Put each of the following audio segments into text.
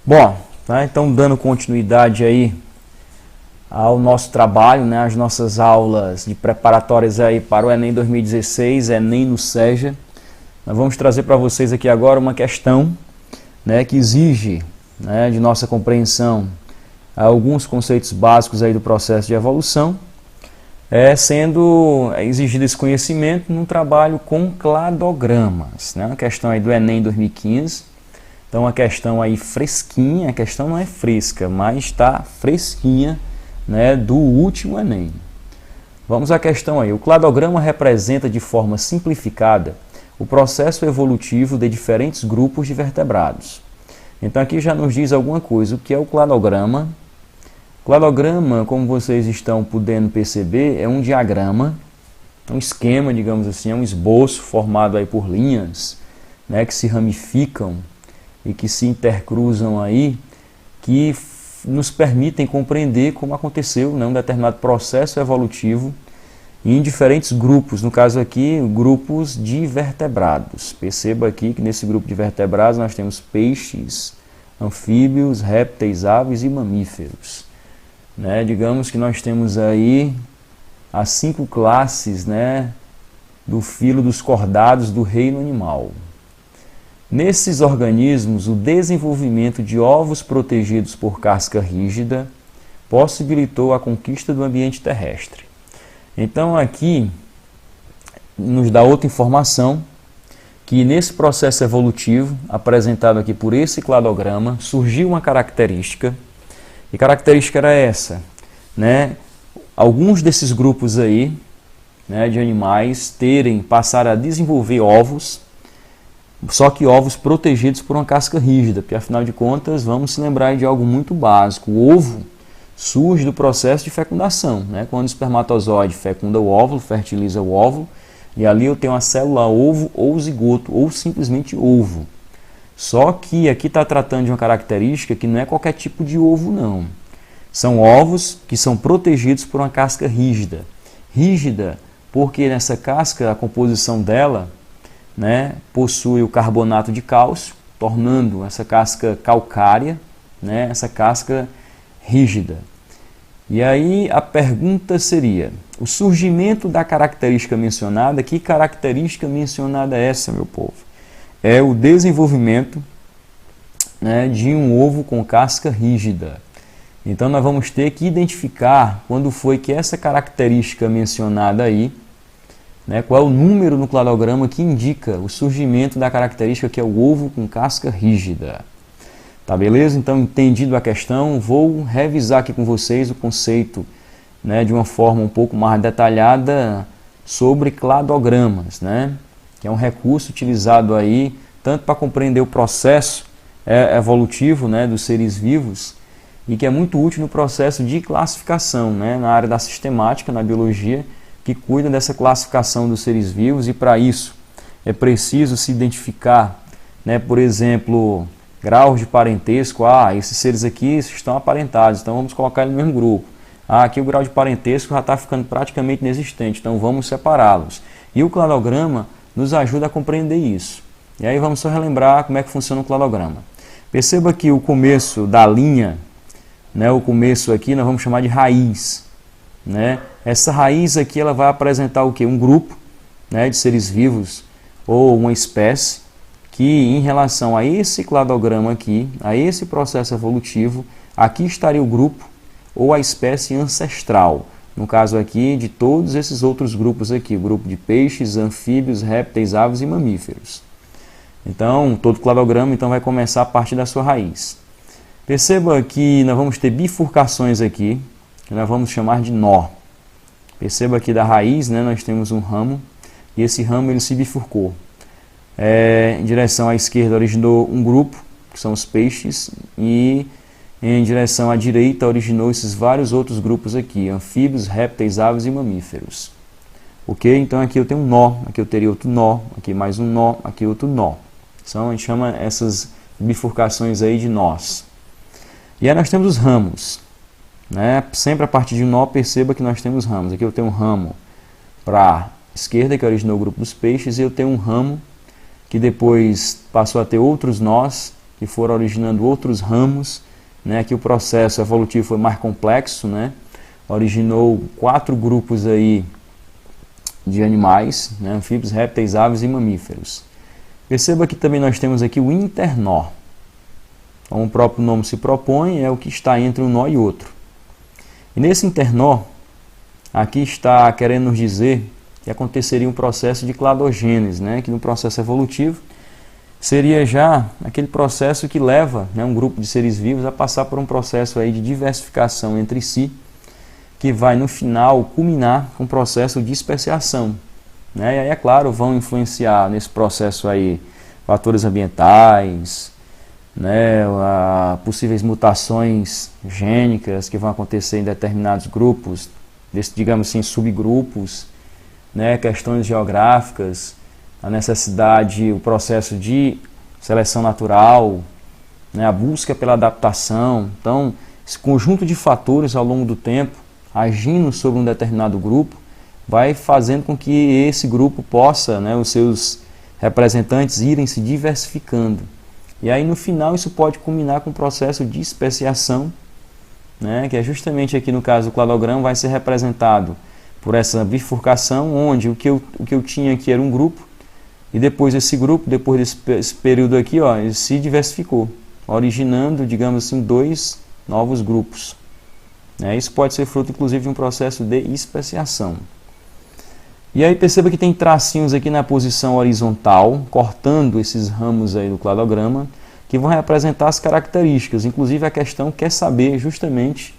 Bom, tá, então dando continuidade aí ao nosso trabalho, né, as nossas aulas de preparatórias aí para o Enem 2016, Enem no SEJA. Nós vamos trazer para vocês aqui agora uma questão, né, que exige, né, de nossa compreensão alguns conceitos básicos aí do processo de evolução, sendo exigido esse conhecimento num trabalho com cladogramas, né, uma questão aí do Enem 2015. Então, uma questão aí fresquinha, a questão não é fresca, mas está fresquinha, né, do último Enem. Vamos à questão aí. O cladograma representa de forma simplificada o processo evolutivo de diferentes grupos de vertebrados. Então, aqui já nos diz alguma coisa. O que é o cladograma? O cladograma, como vocês estão podendo perceber, é um diagrama, um esquema, digamos assim, é um esboço formado aí por linhas, né, que se ramificam e que se intercruzam aí, que nos permitem compreender como aconteceu, né, um determinado processo evolutivo em diferentes grupos, no caso aqui, grupos de vertebrados. Perceba aqui que nesse grupo de vertebrados nós temos peixes, anfíbios, répteis, aves e mamíferos. Né, digamos que nós temos aí as 5 classes, né, do filo dos cordados do reino animal. Nesses organismos, o desenvolvimento de ovos protegidos por casca rígida possibilitou a conquista do ambiente terrestre. Então aqui nos dá outra informação, que nesse processo evolutivo, apresentado aqui por esse cladograma, surgiu uma característica, e característica era essa, né? Alguns desses grupos aí, né, de animais passaram a desenvolver ovos, só que ovos protegidos por uma casca rígida, porque afinal de contas vamos se lembrar de algo muito básico. O ovo surge do processo de fecundação, né? Quando o espermatozoide fecunda o óvulo, fertiliza o óvulo, e ali eu tenho uma célula ovo ou zigoto, ou simplesmente ovo. Só que aqui está tratando de uma característica que não é qualquer tipo de ovo, não. São ovos que são protegidos por uma casca rígida. Rígida porque nessa casca, a composição dela, né, possui o carbonato de cálcio, tornando essa casca calcária, né, essa casca rígida. E aí a pergunta seria, o surgimento da característica mencionada, que característica mencionada é essa, meu povo? É o desenvolvimento, né, de um ovo com casca rígida. Então nós vamos ter que identificar quando foi que essa característica mencionada aí, né, qual é o número no cladograma que indica o surgimento da característica que é o ovo com casca rígida. Tá, beleza? Então, entendido a questão, vou revisar aqui com vocês o conceito, né, de uma forma um pouco mais detalhada sobre cladogramas, né, que é um recurso utilizado aí tanto para compreender o processo evolutivo, né, dos seres vivos, e que é muito útil no processo de classificação, né, na área da sistemática, na biologia, que cuida dessa classificação dos seres vivos, e para isso é preciso se identificar, né, por exemplo, graus de parentesco. Esses seres aqui estão aparentados, então vamos colocar eles no mesmo grupo. Aqui o grau de parentesco já está ficando praticamente inexistente, então vamos separá-los. E o cladograma nos ajuda a compreender isso. E aí vamos só relembrar como é que funciona o cladograma. Perceba que o começo da linha, né, o começo aqui nós vamos chamar de raiz, né? Essa raiz aqui ela vai apresentar o quê? Um grupo, né, de seres vivos ou uma espécie que, em relação a esse cladograma aqui, a esse processo evolutivo, aqui estaria o grupo ou a espécie ancestral. No caso aqui de todos esses outros grupos aqui, o grupo de peixes, anfíbios, répteis, aves e mamíferos. Então, todo cladograma então vai começar a partir da sua raiz. Perceba que nós vamos ter bifurcações aqui, que nós vamos chamar de nó. Perceba aqui da raiz, né, nós temos um ramo, e esse ramo ele se bifurcou. Em direção à esquerda originou um grupo, que são os peixes, e em direção à direita originou esses vários outros grupos aqui, anfíbios, répteis, aves e mamíferos. Ok? Então aqui eu tenho um nó, aqui eu teria outro nó, aqui mais um nó, aqui outro nó. Então a gente chama essas bifurcações aí de nós. E aí nós temos os ramos, né? Sempre a partir de um nó, perceba que nós temos ramos. Aqui eu tenho um ramo para a esquerda, que originou o grupo dos peixes, e eu tenho um ramo que depois passou a ter outros nós, que foram originando outros ramos, né? Aqui o processo evolutivo foi mais complexo, né? Originou 4 grupos aí de animais, né? Anfíbios, répteis, aves e mamíferos. Perceba que também nós temos aqui o internó. Como o próprio nome se propõe, é o que está entre um nó e outro. E nesse internó, aqui está querendo nos dizer que aconteceria um processo de cladogênese, né? Que no processo evolutivo seria já aquele processo que leva, né, um grupo de seres vivos a passar por um processo aí de diversificação entre si, que vai no final culminar com o processo de especiação, né? E aí, é claro, vão influenciar nesse processo aí fatores ambientais, né, possíveis mutações gênicas que vão acontecer em determinados grupos, digamos assim, subgrupos, né, questões geográficas, a necessidade, o processo de seleção natural, né, a busca pela adaptação. Então, esse conjunto de fatores ao longo do tempo, agindo sobre um determinado grupo, vai fazendo com que esse grupo possa, né, os seus representantes irem se diversificando. E aí no final isso pode culminar com o processo de especiação, né, que é justamente aqui no caso do cladograma vai ser representado por essa bifurcação, onde o que eu tinha aqui era um grupo, e depois esse grupo, depois desse período aqui, ó, ele se diversificou, originando, digamos assim, 2 novos grupos. Isso pode ser fruto, inclusive, de um processo de especiação. E aí perceba que tem tracinhos aqui na posição horizontal, cortando esses ramos aí do cladograma, que vão representar as características. Inclusive a questão quer saber justamente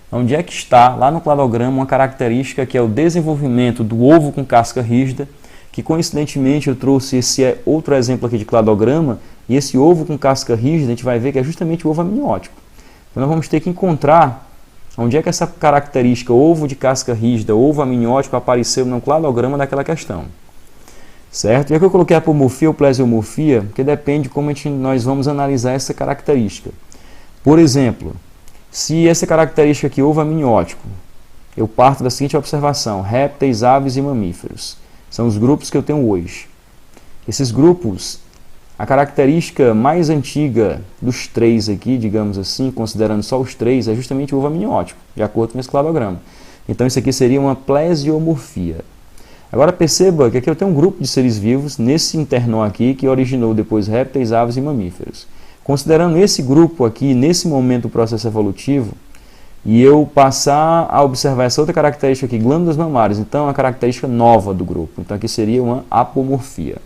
onde é que está, lá no cladograma, uma característica que é o desenvolvimento do ovo com casca rígida, que coincidentemente eu trouxe esse outro exemplo aqui de cladograma, e esse ovo com casca rígida a gente vai ver que é justamente o ovo amniótico. Então nós vamos ter que encontrar onde é que essa característica ovo de casca rígida, ovo amniótico apareceu no cladograma daquela questão. Certo? E aqui eu coloquei a apomorfia ou plesiomorfia, porque depende de como nós vamos analisar essa característica. Por exemplo, se essa característica aqui, ovo amniótico, eu parto da seguinte observação: répteis, aves e mamíferos. São os grupos que eu tenho hoje. Esses grupos, a característica mais antiga dos 3 aqui, digamos assim, considerando só os 3, é justamente o ovo amniótico, de acordo com esse cladograma. Então isso aqui seria uma plesiomorfia. Agora perceba que aqui eu tenho um grupo de seres vivos, nesse internó aqui, que originou depois répteis, aves e mamíferos. Considerando esse grupo aqui, nesse momento do processo evolutivo, e eu passar a observar essa outra característica aqui, glândulas mamárias, então é uma característica nova do grupo. Então aqui seria uma apomorfia.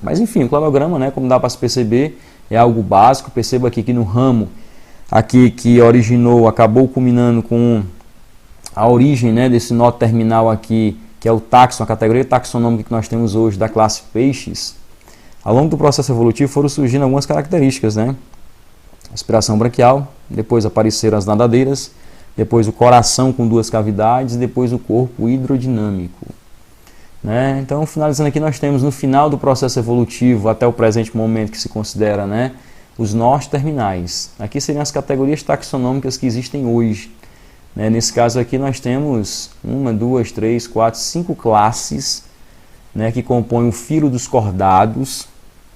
Mas enfim, o cladograma, né, como dá para se perceber, é algo básico. Perceba aqui que no ramo aqui que originou, acabou culminando com a origem, né, desse nó terminal aqui, que é o táxon, a categoria taxonômica que nós temos hoje da classe peixes. Ao longo do processo evolutivo foram surgindo algumas características, né? Respiração branquial, depois apareceram as nadadeiras, depois o coração com 2 cavidades e depois o corpo hidrodinâmico. Né? Então, finalizando aqui, nós temos no final do processo evolutivo, até o presente momento que se considera, né, os nós terminais. Aqui seriam as categorias taxonômicas que existem hoje. Né? Nesse caso aqui nós temos 1, 2, 3, 4, 5 classes, né, que compõem o filo dos cordados,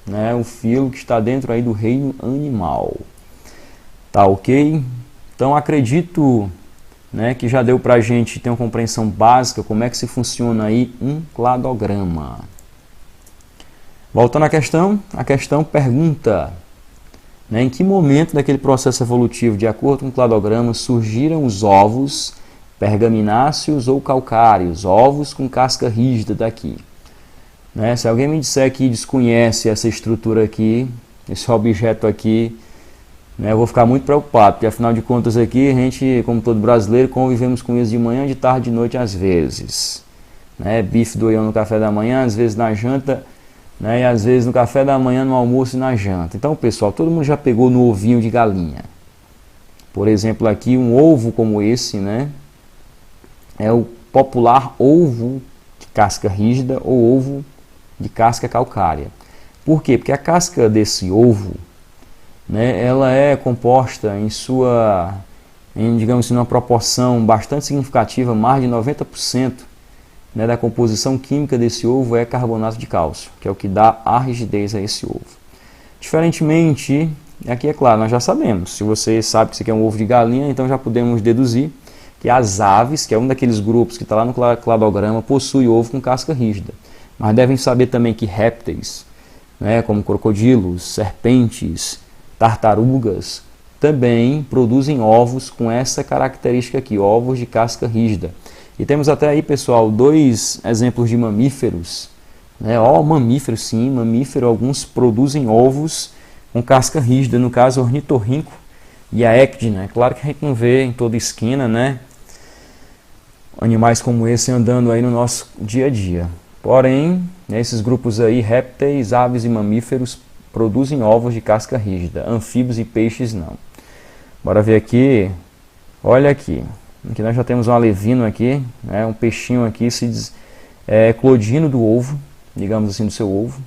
né, o filo que está dentro aí do reino animal. Tá ok? Então acredito, né, que já deu para a gente ter uma compreensão básica como é que se funciona aí um cladograma. Voltando à questão pergunta, né, em que momento daquele processo evolutivo, de acordo com o cladograma, surgiram os ovos pergamináceos ou calcários, ovos com casca rígida daqui? Né, se alguém me disser que desconhece essa estrutura aqui, esse objeto aqui, eu vou ficar muito preocupado, porque afinal de contas aqui a gente, como todo brasileiro, convivemos com isso de manhã, de tarde, de noite às vezes. Bife do oião no café da manhã, às vezes na janta, e às vezes no café da manhã, no almoço e na janta. Então, pessoal, todo mundo já pegou no ovinho de galinha. Por exemplo, aqui um ovo como esse, é o popular ovo de casca rígida ou ovo de casca calcária. Por quê? Porque a casca desse ovo, ela é composta digamos assim, numa proporção bastante significativa, mais de 90%, da composição química desse ovo é carbonato de cálcio, que é o que dá a rigidez a esse ovo. Diferentemente, aqui é claro, nós já sabemos, se você sabe que isso aqui é um ovo de galinha, então já podemos deduzir que as aves, que é um daqueles grupos que está lá no cladograma, possui ovo com casca rígida. Mas devem saber também que répteis, né, como crocodilos, serpentes, tartarugas, também produzem ovos com essa característica aqui, ovos de casca rígida. E temos até aí, pessoal, 2 exemplos de mamíferos. Mamífero, sim, mamífero, alguns produzem ovos com casca rígida, no caso o ornitorrinco e a ecdna. É claro que a gente não vê em toda esquina, né, animais como esse andando aí no nosso dia a dia. Porém, esses grupos aí, répteis, aves e mamíferos, produzem ovos de casca rígida. Anfíbios e peixes não. Bora ver aqui. Olha aqui. Aqui nós já temos um alevino aqui, né, um peixinho aqui eclodindo do ovo, digamos assim, do seu ovo.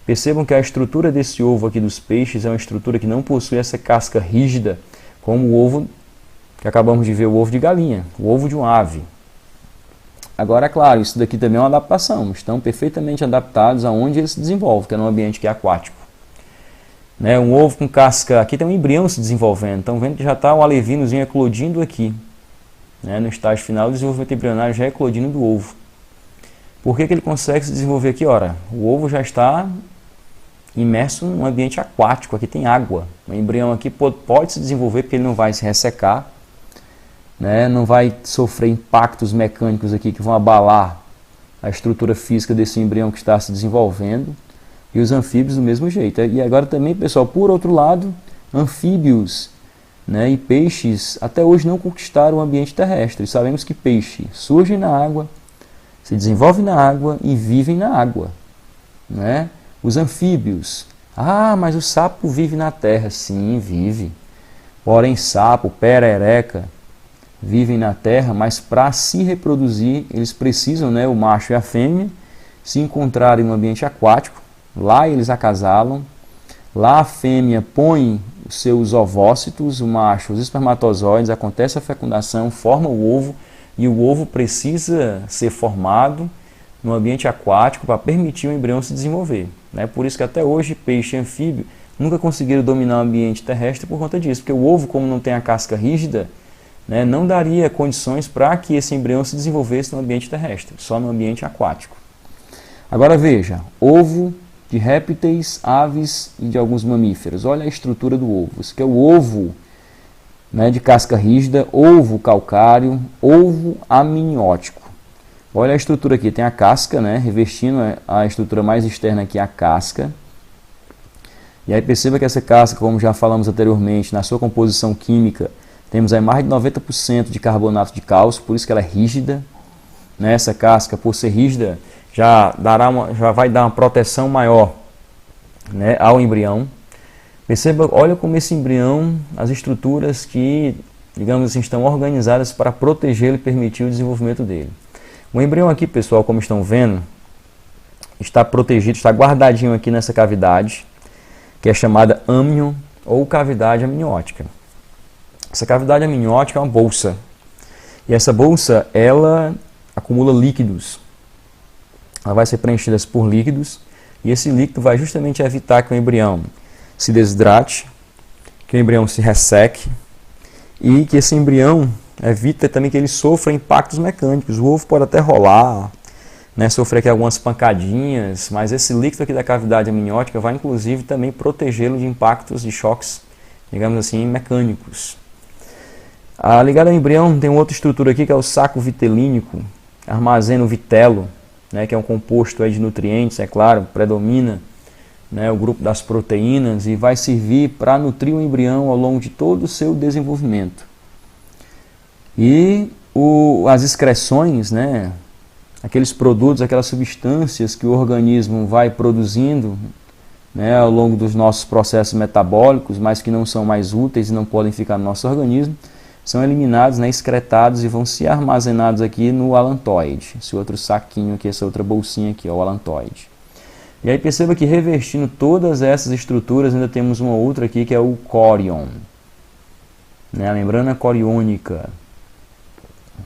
Percebam que a estrutura desse ovo aqui dos peixes é uma estrutura que não possui essa casca rígida, como o ovo que acabamos de ver, o ovo de galinha, o ovo de uma ave. Agora, é claro, isso daqui também é uma adaptação. Estão perfeitamente adaptados aonde ele se desenvolve, que é num ambiente que é aquático. Né, um ovo com casca, aqui tem um embrião se desenvolvendo, então vendo que já está um alevinozinho eclodindo aqui. Né, no estágio final, o desenvolvimento embrionário já é eclodindo do ovo. Por que ele consegue se desenvolver aqui? Ora, o ovo já está imerso num ambiente aquático, aqui tem água. O embrião aqui pode se desenvolver porque ele não vai se ressecar, né, não vai sofrer impactos mecânicos aqui que vão abalar a estrutura física desse embrião que está se desenvolvendo. E os anfíbios do mesmo jeito. E agora também, pessoal, por outro lado, anfíbios, né, e peixes até hoje não conquistaram o ambiente terrestre. Sabemos que peixe surge na água, se desenvolve na água e vivem na água. Né? Os anfíbios, mas o sapo vive na terra. Sim, vive. Porém, sapo, perereca, vivem na terra, mas para se reproduzir, eles precisam, né, o macho e a fêmea, se encontrarem no ambiente aquático. Lá eles acasalam, lá a fêmea põe os seus ovócitos, o macho, os espermatozoides, acontece a fecundação, forma o ovo, e o ovo precisa ser formado no ambiente aquático para permitir o embrião se desenvolver. Né? Por isso que até hoje peixe e anfíbio nunca conseguiram dominar o ambiente terrestre por conta disso, porque o ovo, como não tem a casca rígida, né, não daria condições para que esse embrião se desenvolvesse no ambiente terrestre, só no ambiente aquático. Agora veja, ovo de répteis, aves e de alguns mamíferos. Olha a estrutura do ovo. Isso que é o ovo, né, de casca rígida, ovo calcário, ovo amniótico. Olha a estrutura aqui, tem a casca, né, revestindo a estrutura mais externa aqui, a casca. E aí perceba que essa casca, como já falamos anteriormente, na sua composição química, temos aí mais de 90% de carbonato de cálcio, por isso que ela é rígida. Né, essa casca, por ser rígida, já vai dar uma proteção maior, né, ao embrião. Perceba, olha como esse embrião, as estruturas que, digamos assim, estão organizadas para protegê-lo e permitir o desenvolvimento dele. O embrião aqui, pessoal, como estão vendo, está protegido, está guardadinho aqui nessa cavidade, que é chamada âmnion ou cavidade amniótica. Essa cavidade amniótica é uma bolsa. E essa bolsa, ela acumula líquidos. Ela vai ser preenchida por líquidos, e esse líquido vai justamente evitar que o embrião se desidrate, que o embrião se resseque, e que esse embrião evita também que ele sofra impactos mecânicos. O ovo pode até rolar, né, sofrer aqui algumas pancadinhas, mas esse líquido aqui da cavidade amniótica vai inclusive também protegê-lo de impactos, de choques, digamos assim, mecânicos. Ligado ao embrião tem outra estrutura aqui que é o saco vitelínico, armazena o vitelo, né, que é um composto aí de nutrientes, é claro, predomina, né, o grupo das proteínas e vai servir para nutrir o embrião ao longo de todo o seu desenvolvimento. E as excreções, né, aqueles produtos, aquelas substâncias que o organismo vai produzindo, né, ao longo dos nossos processos metabólicos, mas que não são mais úteis e não podem ficar no nosso organismo, são eliminados, né, excretados e vão ser armazenados aqui no alantoide. Esse outro saquinho aqui, essa outra bolsinha aqui, ó, o alantoide. E aí perceba que revestindo todas essas estruturas ainda temos uma outra aqui que é o córion, né, a membrana coriônica.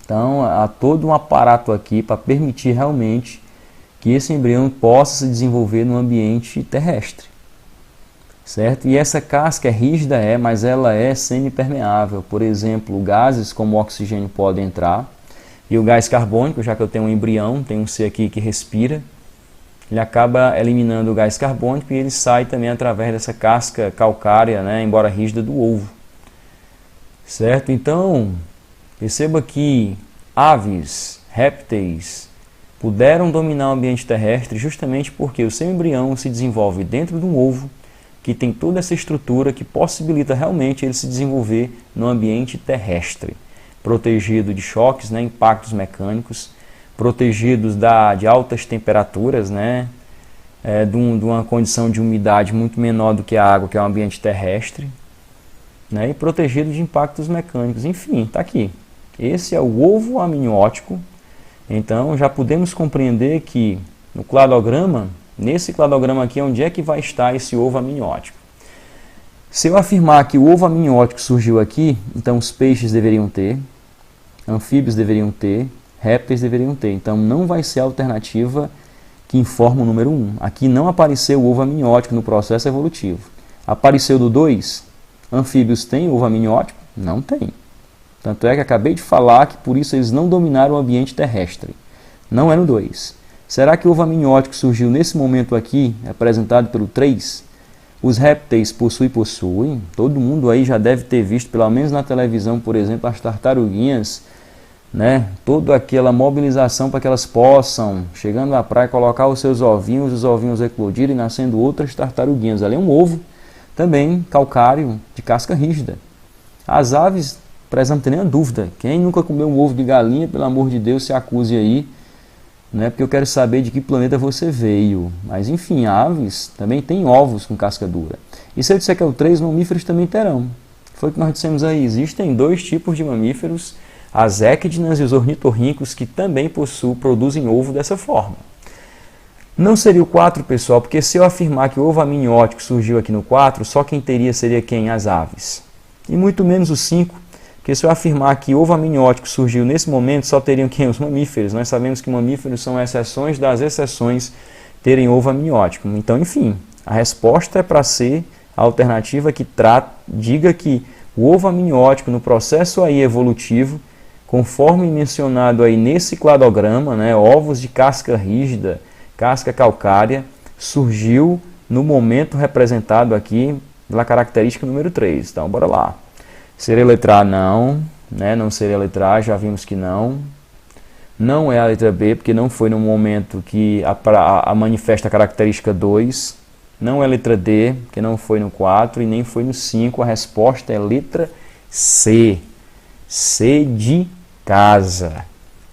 Então há todo um aparato aqui para permitir realmente que esse embrião possa se desenvolver no ambiente terrestre. certo? E essa casca é rígida, mas ela é semipermeável. Por exemplo, gases como o oxigênio podem entrar. E o gás carbônico, já que eu tenho um embrião, tem um ser aqui que respira, ele acaba eliminando o gás carbônico e ele sai também através dessa casca calcária, né, embora rígida, do ovo. Certo? Então, perceba que aves, répteis, puderam dominar o ambiente terrestre justamente porque o seu embrião se desenvolve dentro de um ovo que tem toda essa estrutura que possibilita realmente ele se desenvolver no ambiente terrestre, protegido de choques, né, impactos mecânicos, protegidos de altas temperaturas, né, de uma condição de umidade muito menor do que a água, que é o ambiente terrestre, né, e protegido de impactos mecânicos. Enfim, está aqui. Esse é o ovo amniótico. Então já podemos compreender que no cladograma, nesse cladograma aqui, onde é que vai estar esse ovo amniótico? Se eu afirmar que o ovo amniótico surgiu aqui, então os peixes deveriam ter, anfíbios deveriam ter, répteis deveriam ter. Então não vai ser a alternativa que informa o número 1. Aqui não apareceu o ovo amniótico no processo evolutivo. Apareceu do 2? Anfíbios têm ovo amniótico? Não tem. Tanto é que acabei de falar que por isso eles não dominaram o ambiente terrestre. Não é no 2. Será que o ovo amniótico surgiu nesse momento aqui, representado pelo 3? Os répteis possuem. Todo mundo aí já deve ter visto, pelo menos na televisão, por exemplo, as tartaruguinhas, né? Toda aquela mobilização para que elas possam, chegando à praia, colocar os seus ovinhos, os ovinhos eclodirem, nascendo outras tartaruguinhas. Ali é um ovo, também calcário, de casca rígida. As aves, para não ter nenhuma dúvida, quem nunca comeu um ovo de galinha, pelo amor de Deus, se acuse aí, né? Porque eu quero saber de que planeta você veio. Mas enfim, aves também têm ovos com casca dura. E se eu disser que é o 3, mamíferos também terão. Foi o que nós dissemos aí, existem 2 tipos de mamíferos, as equidnas e os ornitorrincos, que também produzem ovo dessa forma. Não seria o 4, pessoal, porque se eu afirmar que o ovo amniótico surgiu aqui no 4, só quem teria seria quem? As aves. E muito menos o 5, porque se eu afirmar que o ovo amniótico surgiu nesse momento, só teriam quem? Os mamíferos. Nós sabemos que mamíferos são exceções das exceções terem ovo amniótico. Então, enfim, a resposta é para ser a alternativa que diga que o ovo amniótico no processo aí evolutivo, conforme mencionado aí nesse cladograma, né, ovos de casca rígida, casca calcária, surgiu no momento representado aqui pela característica número 3. Então, bora lá. Seria a letra A? Não, né? Não seria a letra A, já vimos que não. Não é a letra B, porque não foi no momento que manifesta a característica 2. Não é a letra D, porque não foi no 4 e nem foi no 5. A resposta é letra C. C de casa.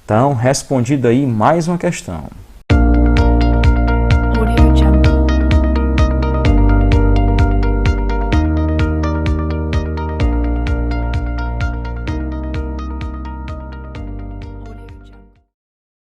Então, respondido aí mais uma questão.